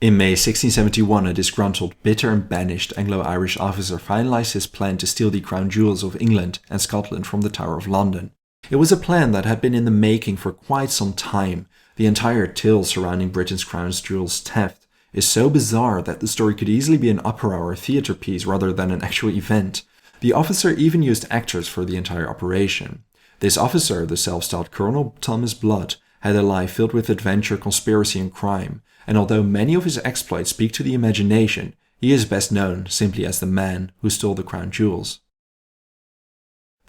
In May 1671, a disgruntled, bitter and banished Anglo-Irish officer finalized his plan to steal the crown jewels of England and Scotland from the Tower of London. It was a plan that had been in the making for quite some time. The entire tale surrounding Britain's crown jewels theft is so bizarre that the story could easily be an opera or a theatre piece rather than an actual event. The officer even used actors for the entire operation. This officer, the self-styled Colonel Thomas Blood, had a life filled with adventure, conspiracy and crime, and although many of his exploits speak to the imagination, he is best known simply as the man who stole the crown jewels.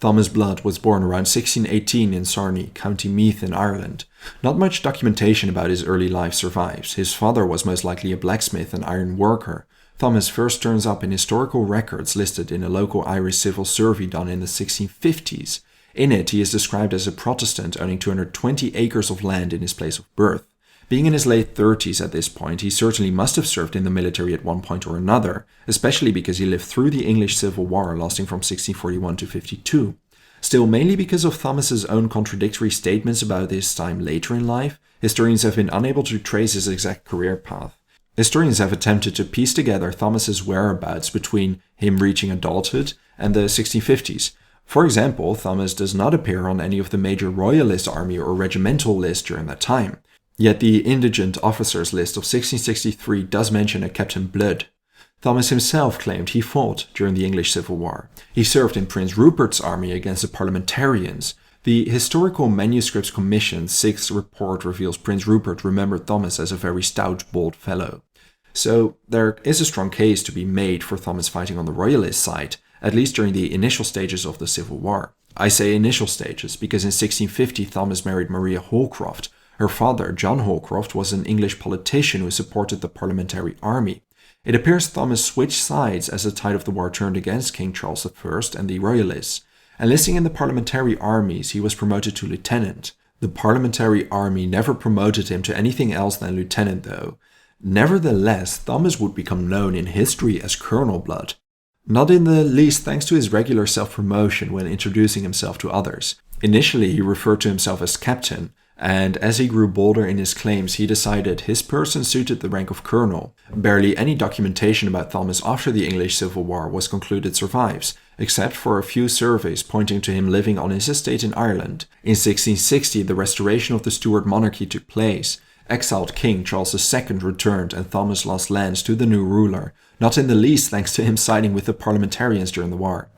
Thomas Blood was born around 1618 in Sarney, County Meath in Ireland. Not much documentation about his early life survives. His father was most likely a blacksmith and iron worker. Thomas first turns up in historical records listed in a local Irish civil survey done in the 1650s. In it, he is described as a Protestant owning 220 acres of land in his place of birth. Being in his late 30s at this point, he certainly must have served in the military at one point or another, especially because he lived through the English Civil War lasting from 1641 to 52. Still, mainly because of Thomas's own contradictory statements about his time later in life, historians have been unable to trace his exact career path. Historians have attempted to piece together Thomas's whereabouts between him reaching adulthood and the 1650s. For example, Thomas does not appear on any of the major royalist army or regimental lists during that time. Yet the indigent officers list of 1663 does mention a Captain Blood. Thomas himself claimed he fought during the English Civil War. He served in Prince Rupert's army against the Parliamentarians. The Historical Manuscripts Commission's 6th report reveals Prince Rupert remembered Thomas as a very stout, bold fellow. So there is a strong case to be made for Thomas fighting on the royalist side, at least during the initial stages of the Civil War. I say initial stages because in 1650 Thomas married Maria Holcroft. Her father, John Holcroft, was an English politician who supported the parliamentary army. It appears Thomas switched sides as the tide of the war turned against King Charles I and the Royalists. Enlisting in the parliamentary armies, he was promoted to lieutenant. The parliamentary army never promoted him to anything else than lieutenant, though. Nevertheless, Thomas would become known in history as Colonel Blood. Not in the least thanks to his regular self-promotion when introducing himself to others. Initially, he referred to himself as Captain, and as he grew bolder in his claims, he decided his person suited the rank of colonel. Barely any documentation about Thomas after the English Civil War was concluded survives, except for a few surveys pointing to him living on his estate in Ireland. In 1660, the restoration of the Stuart monarchy took place. Exiled King Charles II returned and Thomas lost lands to the new ruler, not in the least thanks to him siding with the parliamentarians during the war.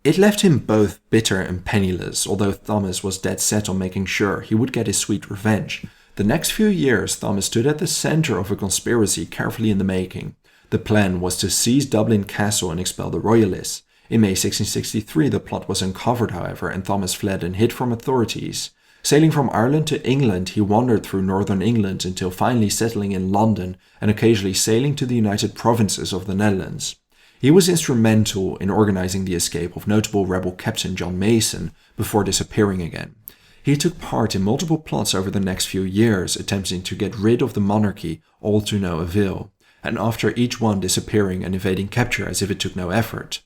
It left him both bitter and penniless, although Thomas was dead set on making sure he would get his sweet revenge. The next few years, Thomas stood at the center of a conspiracy carefully in the making. The plan was to seize Dublin Castle and expel the Royalists. In May 1663, the plot was uncovered, however, and Thomas fled and hid from authorities. Sailing from Ireland to England, he wandered through northern England until finally settling in London and occasionally sailing to the United Provinces of the Netherlands. He was instrumental in organizing the escape of notable rebel captain John Mason before disappearing again. He took part in multiple plots over the next few years, attempting to get rid of the monarchy, all to no avail, and after each one disappearing and evading capture as if it took no effort.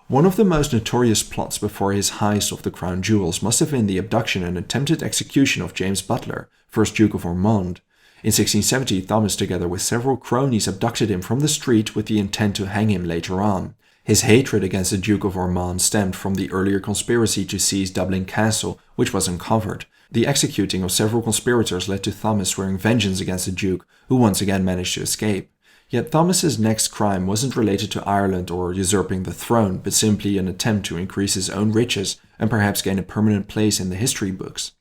One of the most notorious plots before his heist of the crown jewels must have been the abduction and attempted execution of James Butler, 1st Duke of Ormond. In 1670, Thomas, together with several cronies, abducted him from the street with the intent to hang him later on. His hatred against the Duke of Ormond stemmed from the earlier conspiracy to seize Dublin Castle, which was uncovered. The executing of several conspirators led to Thomas swearing vengeance against the Duke, who once again managed to escape. Yet Thomas's next crime wasn't related to Ireland or usurping the throne, but simply an attempt to increase his own riches and perhaps gain a permanent place in the history books.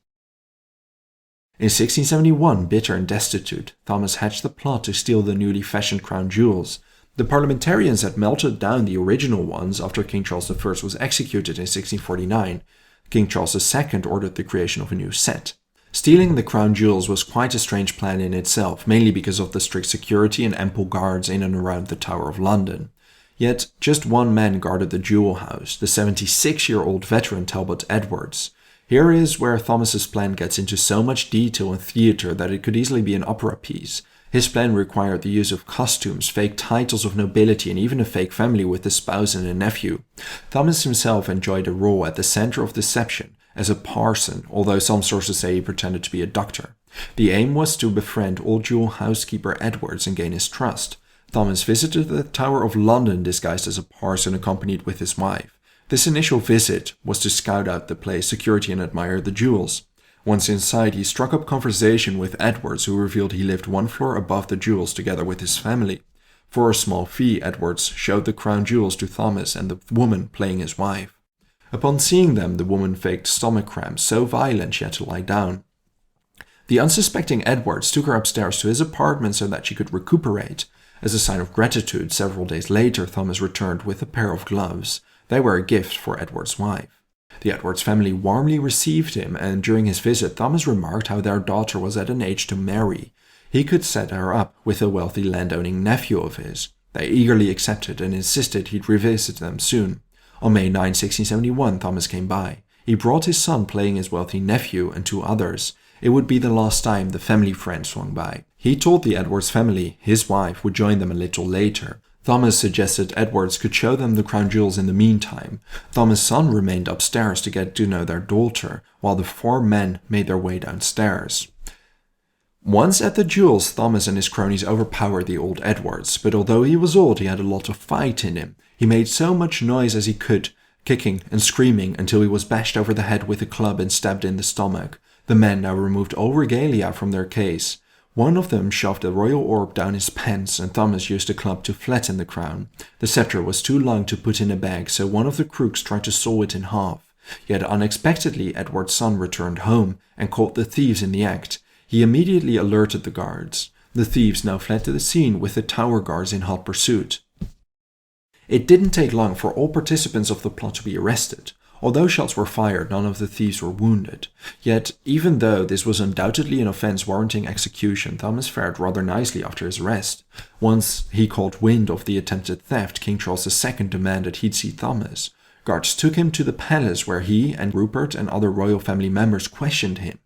In 1671, bitter and destitute, Thomas hatched the plot to steal the newly fashioned crown jewels. The parliamentarians had melted down the original ones after King Charles I was executed in 1649. King Charles II ordered the creation of a new set. Stealing the crown jewels was quite a strange plan in itself, mainly because of the strict security and ample guards in and around the Tower of London. Yet, just one man guarded the jewel house, the 76-year-old veteran Talbot Edwards. Here is where Thomas's plan gets into so much detail and theatre that it could easily be an opera piece. His plan required the use of costumes, fake titles of nobility, and even a fake family with a spouse and a nephew. Thomas himself enjoyed a role at the center of deception, as a parson, although some sources say he pretended to be a doctor. The aim was to befriend old jewel housekeeper Edwards and gain his trust. Thomas visited the Tower of London disguised as a parson accompanied with his wife. This initial visit was to scout out the place security and admire the jewels. Once inside, he struck up conversation with Edwards, who revealed he lived one floor above the jewels together with his family. For a small fee, Edwards showed the crown jewels to Thomas and the woman playing his wife. Upon seeing them, the woman faked stomach cramps so violent she had to lie down. The unsuspecting Edwards took her upstairs to his apartment so that she could recuperate. As a sign of gratitude, several days later, Thomas returned with a pair of gloves. They were a gift for Edwards' wife. The Edwards family warmly received him, and during his visit, Thomas remarked how their daughter was at an age to marry. He could set her up with a wealthy landowning nephew of his. They eagerly accepted and insisted he'd revisit them soon. On May 9, 1671, Thomas came by. He brought his son playing his wealthy nephew and 2 others. It would be the last time the family friend swung by. He told the Edwards family his wife would join them a little later. Thomas suggested Edwards could show them the crown jewels in the meantime. Thomas' son remained upstairs to get to know their daughter, while the 4 men made their way downstairs. Once at the jewels, Thomas and his cronies overpowered the old Edwards, but although he was old, he had a lot of fight in him. He made so much noise as he could, kicking and screaming until he was bashed over the head with a club and stabbed in the stomach. The men now removed all regalia from their case. One of them shoved a royal orb down his pants, and Thomas used a club to flatten the crown. The scepter was too long to put in a bag, so one of the crooks tried to saw it in half. Yet unexpectedly, Edward's son returned home and caught the thieves in the act. He immediately alerted the guards. The thieves now fled to the scene with the tower guards in hot pursuit. It didn't take long for all participants of the plot to be arrested. Although shots were fired, none of the thieves were wounded. Yet, even though this was undoubtedly an offense warranting execution, Thomas fared rather nicely after his arrest. Once he caught wind of the attempted theft, King Charles II demanded he'd see Thomas. Guards took him to the palace where he and Rupert and other royal family members questioned him.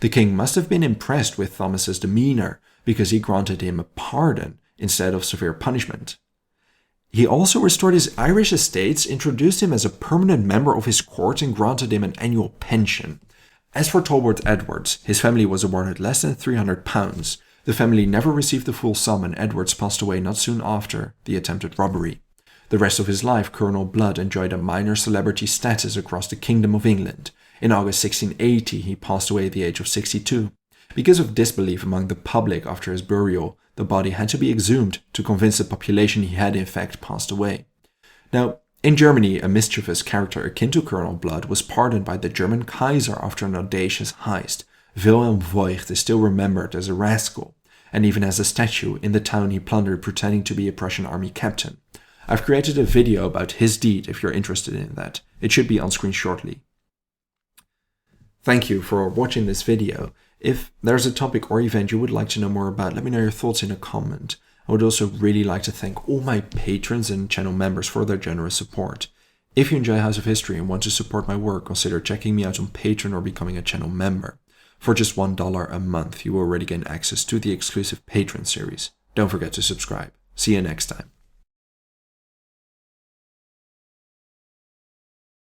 The king must have been impressed with Thomas's demeanor, because he granted him a pardon instead of severe punishment. He also restored his Irish estates, introduced him as a permanent member of his court, and granted him an annual pension. As for Talbot Edwards, his family was awarded less than £300. The family never received the full sum, and Edwards passed away not soon after the attempted robbery. The rest of his life, Colonel Blood enjoyed a minor celebrity status across the Kingdom of England. In August 1680, he passed away at the age of 62. Because of disbelief among the public after his burial, the body had to be exhumed to convince the population he had in fact passed away. Now, in Germany, a mischievous character akin to Colonel Blood was pardoned by the German Kaiser after an audacious heist. Wilhelm Voigt is still remembered as a rascal, and even has a statue in the town he plundered pretending to be a Prussian army captain. I've created a video about his deed if you're interested in that. It should be on screen shortly. Thank you for watching this video. If there's a topic or event you would like to know more about, let me know your thoughts in a comment. I would also really like to thank all my patrons and channel members for their generous support. If you enjoy House of History and want to support my work, consider checking me out on Patreon or becoming a channel member. For just $1 a month, you will already gain access to the exclusive Patreon series. Don't forget to subscribe. See you next time.